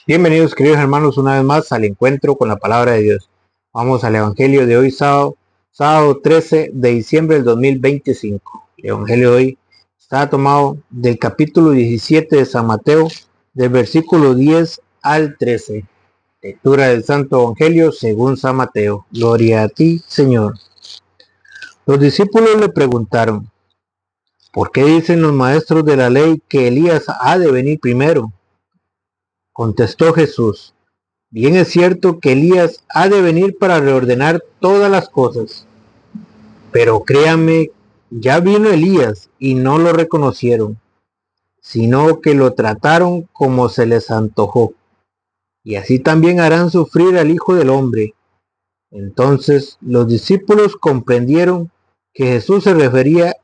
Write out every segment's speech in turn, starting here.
Bienvenidos queridos hermanos una vez más al encuentro con la palabra de Dios. Vamos al Evangelio de hoy sábado 13 de diciembre del 2025. El Evangelio de hoy está tomado del capítulo 17 de San Mateo, del versículo 10 al 13. Lectura del Santo Evangelio según San Mateo. Gloria a ti, Señor. Los discípulos le preguntaron: ¿por qué dicen los maestros de la ley que Elías ha de venir primero? Contestó Jesús: bien es cierto que Elías ha de venir para reordenar todas las cosas. Pero créanme, ya vino Elías y no lo reconocieron, sino que lo trataron como se les antojó. Y así también harán sufrir al Hijo del Hombre. Entonces los discípulos comprendieron que Jesús se refería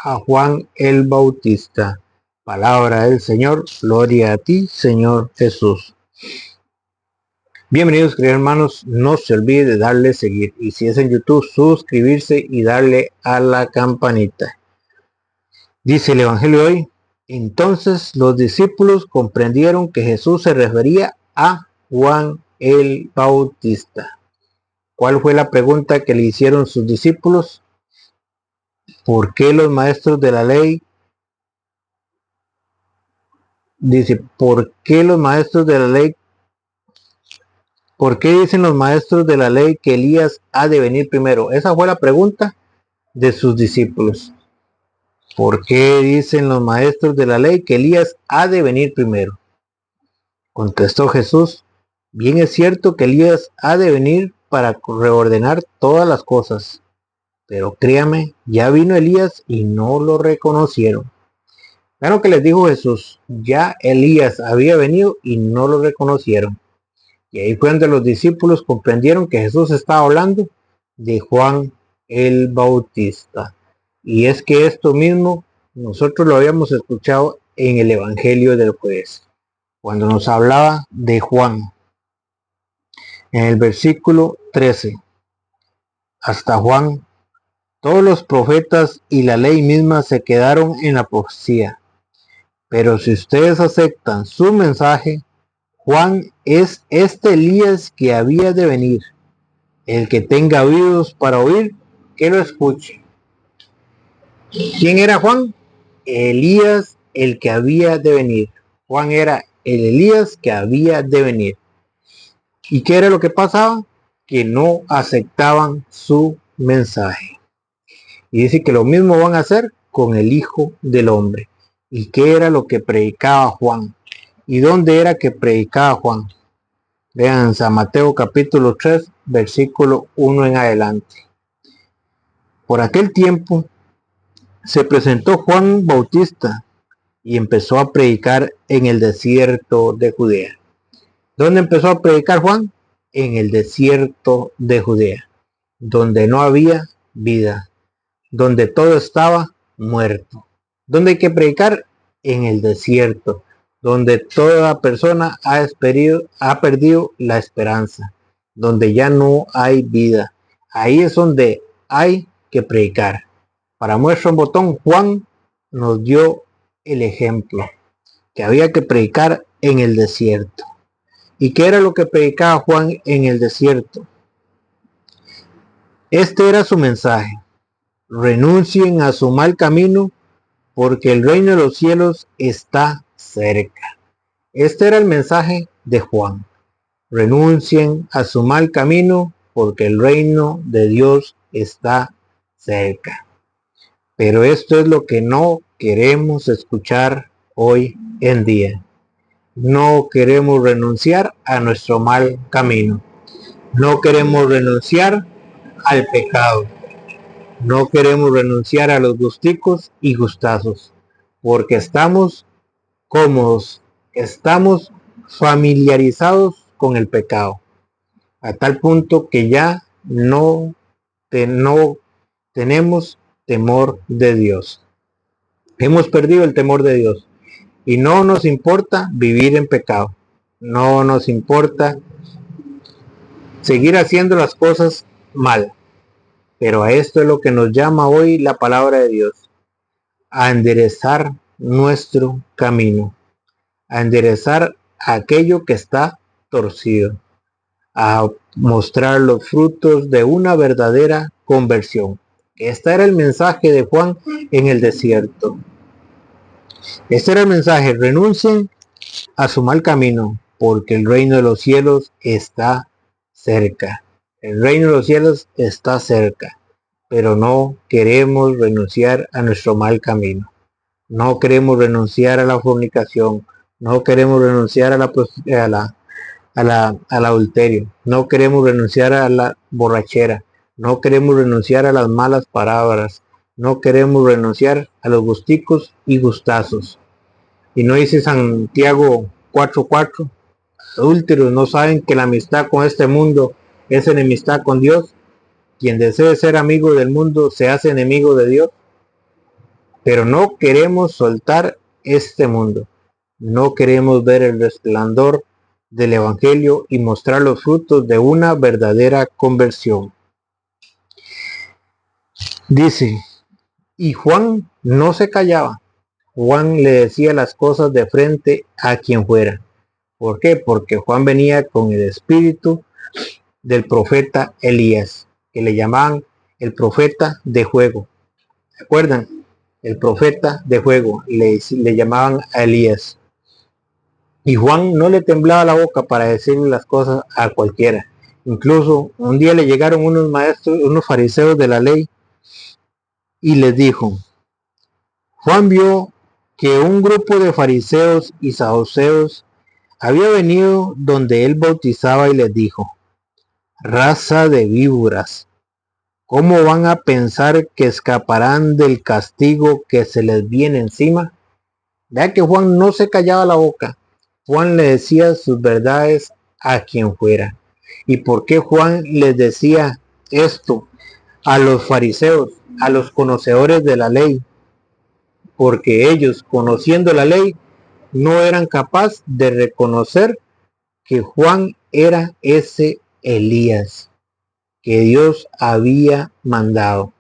a Juan el Bautista. Palabra del Señor, gloria a ti, Señor Jesús. Bienvenidos queridos hermanos, no se olvide de darle seguir y si es en YouTube suscribirse y darle a la campanita. Dice el Evangelio de hoy: entonces los discípulos comprendieron que Jesús se refería a Juan el Bautista. ¿Cuál fue la pregunta que le hicieron sus discípulos? ¿Por qué los maestros de la ley? Dice, ¿por qué los maestros de la ley? ¿Por qué dicen los maestros de la ley que Elías ha de venir primero? Esa fue la pregunta de sus discípulos. ¿Por qué dicen los maestros de la ley que Elías ha de venir primero? Contestó Jesús: bien es cierto que Elías ha de venir para reordenar todas las cosas. Pero créame, ya vino Elías y no lo reconocieron. Claro que les dijo Jesús, ya Elías había venido y no lo reconocieron. Y ahí fue donde los discípulos comprendieron que Jesús estaba hablando de Juan el Bautista. Y es que esto mismo nosotros lo habíamos escuchado en el Evangelio del jueves, cuando nos hablaba de Juan. En el versículo 13, hasta Juan, todos los profetas y la ley misma se quedaron en la profecía. Pero si ustedes aceptan su mensaje, Juan es este Elías que había de venir. El que tenga oídos para oír, que lo escuche. ¿Quién era Juan? Elías, el que había de venir. Juan era el Elías que había de venir. ¿Y qué era lo que pasaba? Que no aceptaban su mensaje. Y dice que lo mismo van a hacer con el Hijo del Hombre. ¿Y qué era lo que predicaba Juan? ¿Y dónde era que predicaba Juan? Vean San Mateo capítulo 3, versículo 1 en adelante. Por aquel tiempo se presentó Juan Bautista y empezó a predicar en el desierto de Judea. ¿Dónde empezó a predicar Juan? En el desierto de Judea, donde no había vida, donde todo estaba muerto. ¿Dónde hay que predicar? En el desierto, donde toda persona ha perdido la esperanza, donde ya no hay vida. Ahí es donde hay que predicar. Para muestra un botón, Juan nos dio el ejemplo, que había que predicar en el desierto. ¿Y qué era lo que predicaba Juan en el desierto? Este era su mensaje: renuncien a su mal camino, porque el reino de los cielos está cerca. Este era el mensaje de Juan: renuncien a su mal camino, porque el reino de Dios está cerca. Pero esto es lo que no queremos escuchar hoy en día. No queremos renunciar a nuestro mal camino. No queremos renunciar al pecado. No queremos renunciar a los gusticos y gustazos, porque estamos cómodos, estamos familiarizados con el pecado, a tal punto que ya no tenemos temor de Dios. Hemos perdido el temor de Dios y no nos importa vivir en pecado. No nos importa seguir haciendo las cosas mal. Pero a esto es lo que nos llama hoy la palabra de Dios: a enderezar nuestro camino, a enderezar aquello que está torcido, a mostrar los frutos de una verdadera conversión. Este era el mensaje de Juan en el desierto. Este era el mensaje: renuncien a su mal camino, porque el reino de los cielos está cerca. El reino de los cielos está cerca, pero no queremos renunciar a nuestro mal camino. No queremos renunciar a la fornicación, no queremos renunciar al adulterio, no queremos renunciar a la borrachera, no queremos renunciar a las malas palabras, no queremos renunciar a los gusticos y gustazos. Y no dice Santiago 4:4, adúlteros, ¿no saben que la amistad con este mundo es enemistad con Dios? Quien desee ser amigo del mundo se hace enemigo de Dios. Pero no queremos soltar este mundo. No queremos ver el resplandor del Evangelio y mostrar los frutos de una verdadera conversión. Dice, y Juan no se callaba. Juan le decía las cosas de frente a quien fuera. ¿Por qué? Porque Juan venía con el espíritu del profeta Elías, que le llamaban el profeta de fuego. ¿Se acuerdan? El profeta de fuego, le llamaban a Elías. Y Juan no le temblaba la boca para decirle las cosas a cualquiera. Incluso un día le llegaron unos maestros, unos fariseos de la ley, y les dijo, Juan vio que un grupo de fariseos y saduceos había venido donde él bautizaba y les dijo, raza de víboras, ¿cómo van a pensar que escaparán del castigo que se les viene encima? Vea que Juan no se callaba la boca. Juan le decía sus verdades a quien fuera. ¿Y por qué Juan les decía esto a los fariseos, a los conocedores de la ley? Porque ellos, conociendo la ley, no eran capaces de reconocer que Juan era ese Elías que Dios había mandado.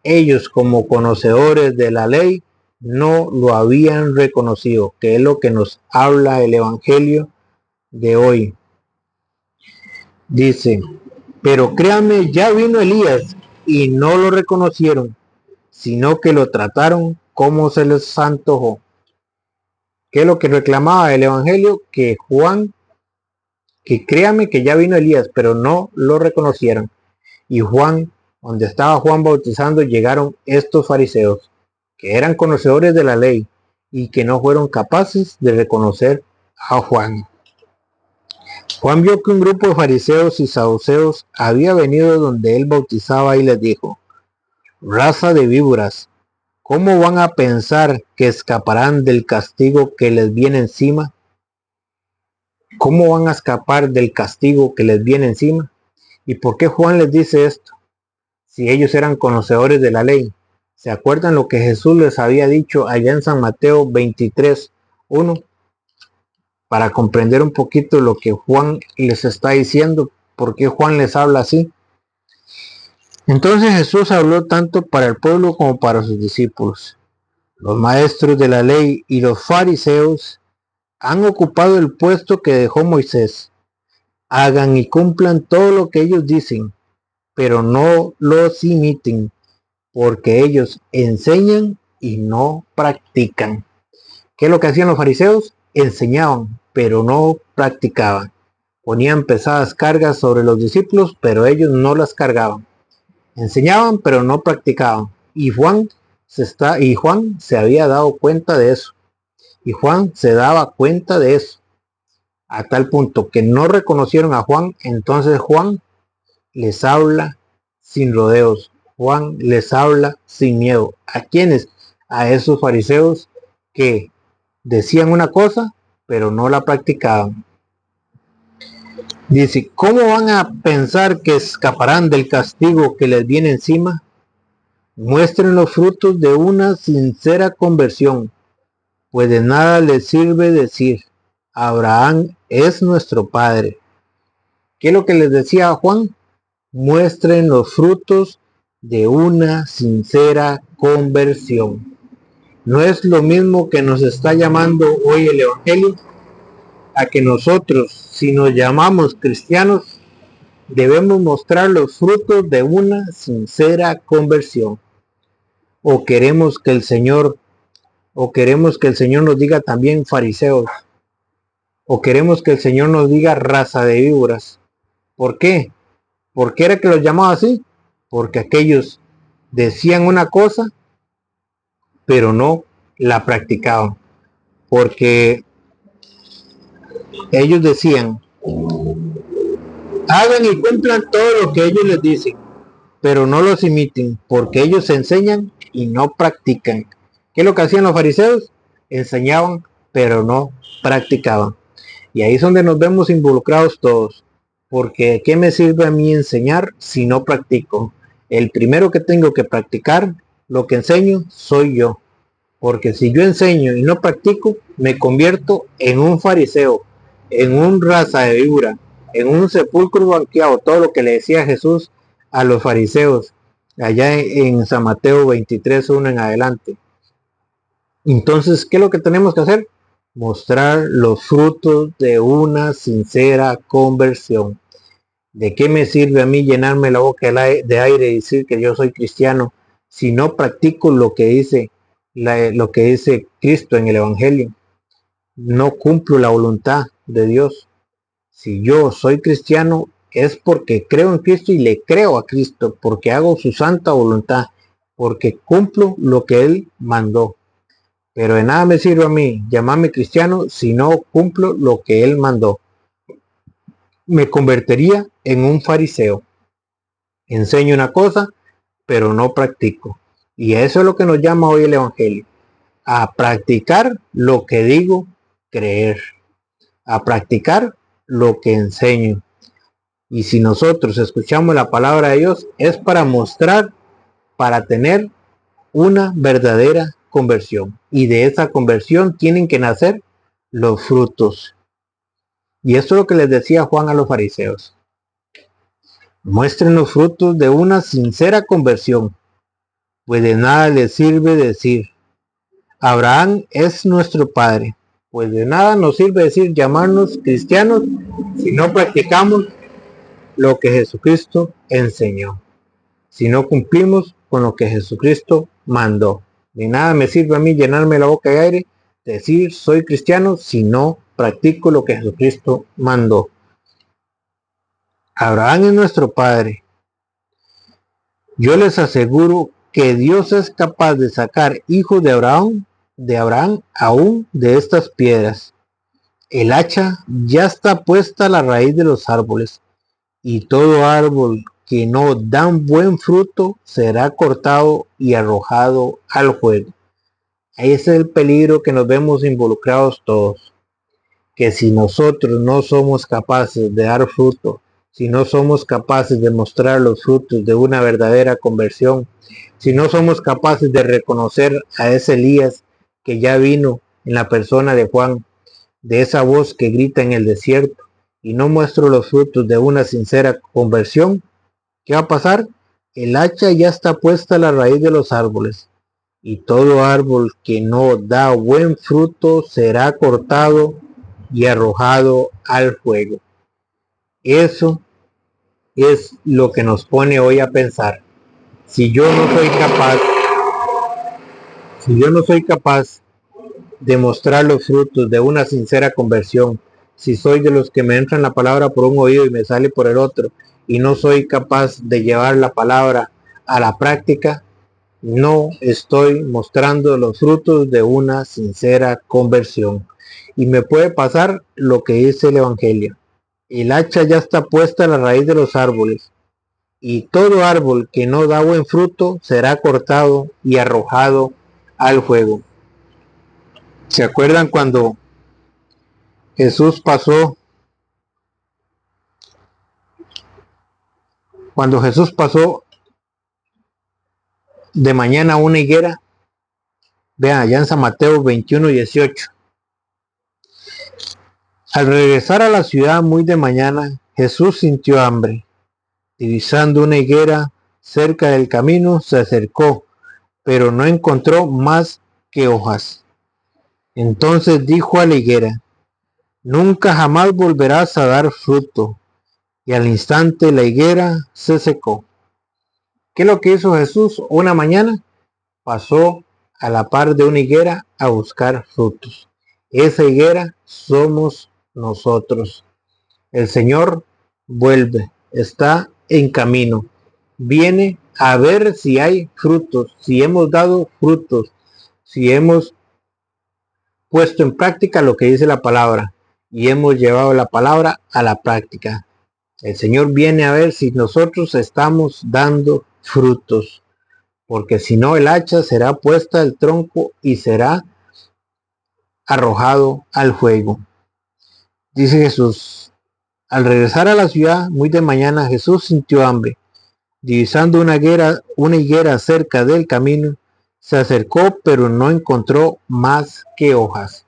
Ellos, como conocedores de la ley, no lo habían reconocido, que es lo que nos habla el Evangelio de hoy. Dice, pero créanme, ya vino Elías y no lo reconocieron, sino que lo trataron como se les antojó. ¿Qué es lo que reclamaba el Evangelio? Que Juan, que créanme que ya vino Elías, pero no lo reconocieron. Y Juan, donde estaba Juan bautizando, llegaron estos fariseos, que eran conocedores de la ley y que no fueron capaces de reconocer a Juan. Juan vio que un grupo de fariseos y saduceos había venido donde él bautizaba y les dijo, raza de víboras, ¿cómo van a pensar que escaparán del castigo que les viene encima? ¿Cómo van a escapar del castigo que les viene encima? ¿Y por qué Juan les dice esto? Si ellos eran conocedores de la ley. ¿Se acuerdan lo que Jesús les había dicho allá en San Mateo 23:1? Para comprender un poquito lo que Juan les está diciendo, por qué Juan les habla así. Entonces Jesús habló tanto para el pueblo como para sus discípulos. Los maestros de la ley y los fariseos han ocupado el puesto que dejó Moisés. Hagan y cumplan todo lo que ellos dicen, pero no los imiten, porque ellos enseñan y no practican. ¿Qué es lo que hacían los fariseos? Enseñaban, pero no practicaban. Ponían pesadas cargas sobre los discípulos, pero ellos no las cargaban. Enseñaban, pero no practicaban. Y Juan se había dado cuenta de eso. Y Juan se daba cuenta de eso. A tal punto que no reconocieron a Juan. Entonces Juan les habla sin rodeos. Juan les habla sin miedo. ¿A quiénes? A esos fariseos que decían una cosa, pero no la practicaban. Dice, ¿cómo van a pensar que escaparán del castigo que les viene encima? Muestren los frutos de una sincera conversión, pues de nada les sirve decir, Abraham es nuestro padre. ¿Qué es lo que les decía a Juan? Muestren los frutos de una sincera conversión. ¿No es lo mismo que nos está llamando hoy el Evangelio? a que nosotros, si nos llamamos cristianos, debemos mostrar los frutos de una sincera conversión. O queremos que el Señor nos diga también fariseos, o queremos que el Señor nos diga raza de víboras. ¿Por qué? ¿Por qué era que los llamaba así? Porque aquellos decían una cosa, pero no la practicaban. Porque ellos decían, hagan y cumplan todo lo que ellos les dicen, pero no los imiten, porque ellos enseñan y no practican. ¿Qué es lo que hacían los fariseos? Enseñaban, pero no practicaban. Y ahí es donde nos vemos involucrados todos. Porque ¿qué me sirve a mí enseñar si no practico? El primero que tengo que practicar lo que enseño soy yo. Porque si yo enseño y no practico, me convierto en un fariseo, en un raza de víbora, en un sepulcro blanqueado. Todo lo que le decía Jesús a los fariseos allá en San Mateo 23:1 en adelante. Entonces, ¿qué es lo que tenemos que hacer? Mostrar los frutos de una sincera conversión. ¿De qué me sirve a mí llenarme la boca de aire y decir que yo soy cristiano si no practico lo que dice Cristo en el Evangelio? No cumplo la voluntad de Dios. Si yo soy cristiano es porque creo en Cristo y le creo a Cristo, porque hago su santa voluntad, porque cumplo lo que Él mandó. Pero de nada me sirve a mí llamarme cristiano si no cumplo lo que Él mandó. Me convertiría en un fariseo. Enseño una cosa, pero no practico. Y eso es lo que nos llama hoy el Evangelio. A practicar lo que digo creer. A practicar lo que enseño. Y si nosotros escuchamos la palabra de Dios, es para mostrar, para tener una verdadera conversión. Y de esa conversión tienen que nacer los frutos. Y esto es lo que les decía Juan a los fariseos. Muestren los frutos de una sincera conversión, pues de nada les sirve decir, Abraham es nuestro padre. Pues de nada nos sirve decir llamarnos cristianos si no practicamos lo que Jesucristo enseñó, si no cumplimos con lo que Jesucristo mandó. De nada me sirve a mí llenarme la boca de aire, decir soy cristiano si no practico lo que Jesucristo mandó. Abraham es nuestro padre. Yo les aseguro que Dios es capaz de sacar hijos de Abraham aún de estas piedras. El hacha ya está puesta a la raíz de los árboles, y todo árbol que no dan buen fruto será cortado y arrojado al fuego. Ese es el peligro que nos vemos involucrados todos. Que si nosotros no somos capaces de dar fruto, si no somos capaces de mostrar los frutos de una verdadera conversión, si no somos capaces de reconocer a ese Elías que ya vino en la persona de Juan, de esa voz que grita en el desierto, y no muestro los frutos de una sincera conversión, ¿qué va a pasar? El hacha ya está puesta a la raíz de los árboles, y todo árbol que no da buen fruto será cortado y arrojado al fuego. Eso es lo que nos pone hoy a pensar. Si yo no soy capaz de mostrar los frutos de una sincera conversión, si soy de los que me entran la palabra por un oído y me sale por el otro, y no soy capaz de llevar la palabra a la práctica, no estoy mostrando los frutos de una sincera conversión. Y me puede pasar lo que dice el Evangelio. El hacha ya está puesta a la raíz de los árboles, y todo árbol que no da buen fruto será cortado y arrojado al fuego. ¿Se acuerdan cuando Jesús pasó de mañana a una higuera? Vean, allá en San Mateo 21:18. Al regresar a la ciudad muy de mañana, Jesús sintió hambre. Divisando una higuera cerca del camino, se acercó, pero no encontró más que hojas. Entonces dijo a la higuera, nunca jamás volverás a dar fruto. Y al instante la higuera se secó. ¿Qué es lo que hizo Jesús? Una mañana pasó a la par de una higuera a buscar frutos. Esa higuera somos nosotros. El Señor vuelve, está en camino. Viene a ver si hay frutos, si hemos dado frutos, si hemos puesto en práctica lo que dice la palabra y hemos llevado la palabra a la práctica. El Señor viene a ver si nosotros estamos dando frutos, porque si no, el hacha será puesta al tronco y será arrojado al fuego. Dice Jesús: al regresar a la ciudad muy de mañana, Jesús sintió hambre. Divisando una higuera cerca del camino, se acercó, pero no encontró más que hojas.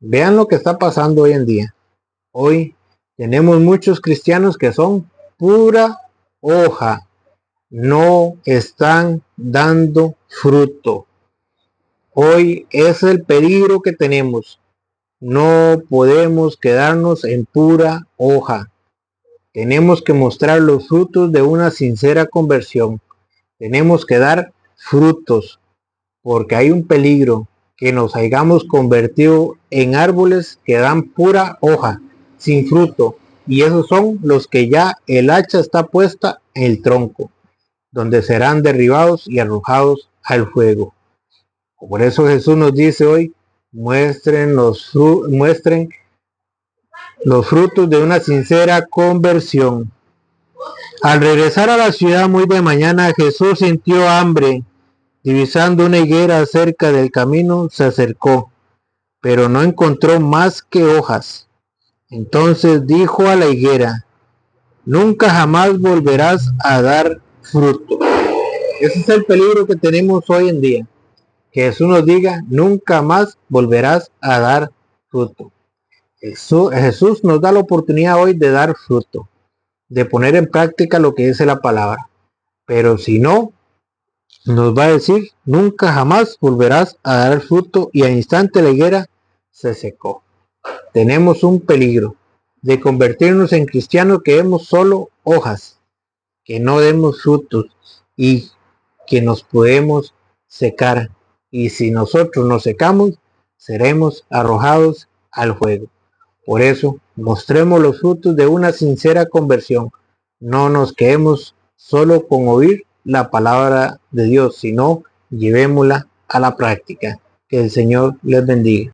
Vean lo que está pasando hoy en día. Hoy tenemos muchos cristianos que son pura hoja. No están dando fruto. Hoy es el peligro que tenemos. No podemos quedarnos en pura hoja. Tenemos que mostrar los frutos de una sincera conversión. Tenemos que dar frutos, porque hay un peligro que nos hayamos convertido en árboles que dan pura hoja, sin fruto. Y esos son los que ya el hacha está puesta en el tronco, donde serán derribados y arrojados al fuego. Por eso Jesús nos dice hoy: muestren los frutos de una sincera conversión. Al regresar a la ciudad muy de mañana, Jesús sintió hambre. Divisando una higuera cerca del camino, se acercó, pero no encontró más que hojas. Entonces dijo a la higuera: nunca jamás volverás a dar fruto. Ese es el peligro que tenemos hoy en día. Que Jesús nos diga: nunca más volverás a dar fruto. Jesús nos da la oportunidad hoy de dar fruto, de poner en práctica lo que dice la palabra. Pero si no, nos va a decir: nunca jamás volverás a dar fruto, y al instante la higuera se secó. Tenemos un peligro de convertirnos en cristianos que demos solo hojas, que no demos frutos y que nos podemos secar. Y si nosotros nos secamos, seremos arrojados al fuego. Por eso, mostremos los frutos de una sincera conversión. No nos quedemos solo con oír la palabra de Dios, sino llevémosla a la práctica. Que el Señor les bendiga.